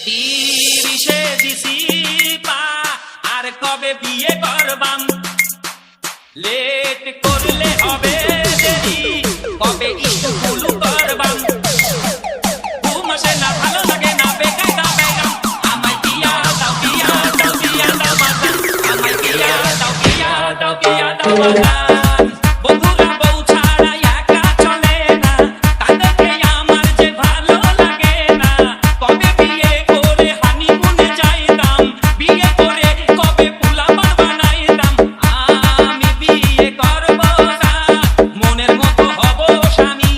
তিরিশে দিছি পা আর কবে বিয়ে করবাম লেট করলে হবে দেরি কবে স্কুল করবাম ঘুম আসে না ভালো লাগে না বেকায়দা বেগাম আমায় বিয়া দাও বিয়া দাও বিয়া দাও বাজান আমায় বিয়া দাও বিয়া দাও বিয়া দাও বাজান বন্ধুরা বউ ছাড়া একা চলে না তাদেরকে আমার যে ভালো লাগে না কবে বিয়ে করে হানিমুনে যাইতাম বিয়ে করে কবে পোলাপান বানাইতাম আমি বিয়ে করব না মনের মতো হব স্বামী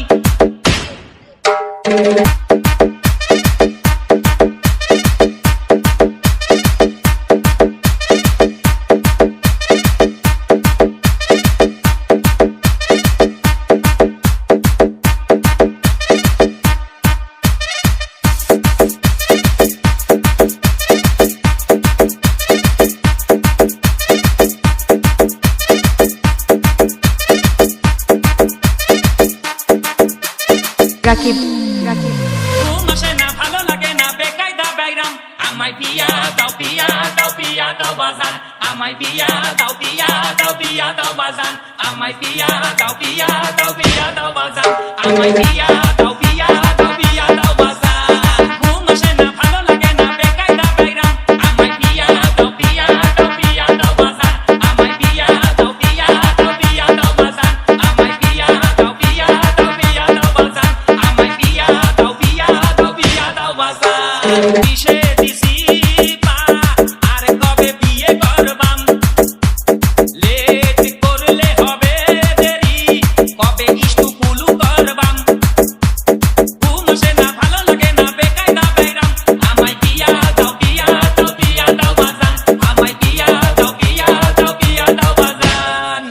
রাকিব রাকিব ঘুম আসে না ভালো লাগে না বেকায়দা বেগাম আমায় বিয়া দাও বিয়া দাও বিয়া দাও বাজান আমায় বিয়া দাও বিয়া দাও বিয়া দাও বাজান আমায় বিয়া দাও বিয়া দাও বিয়া দাও বাজান আমায় বিয়া দাও বিয়া দাও বিয়া দাও বাজান ঘুম আসে না ভালো লাগে না বেকায়দা বেগাম আমায় বিয়া দাও বিয়া দাও বিয়া দাও বাজান আমায় বিয়া দাও বিয়া দাও বিয়া দাও বাজান আমায় বিয়া দাও বিয়া দাও বিয়া দাও বাজান আমায় বিয়া দাও বিয়া দাও বিয়া দাও বাজান কিসে দিছি পা আর কবে বিয়ে করবাম লেট করলে হবে দেরি কবে স্কুল করবাম ঘুম আসে না ভালো লাগে না বেকায়দা বেগাম আমায় বিয়া দাও বিয়া দাও বিয়া দাও বাজান আমায় বিয়া দাও বিয়া দাও বিয়া দাও বাজান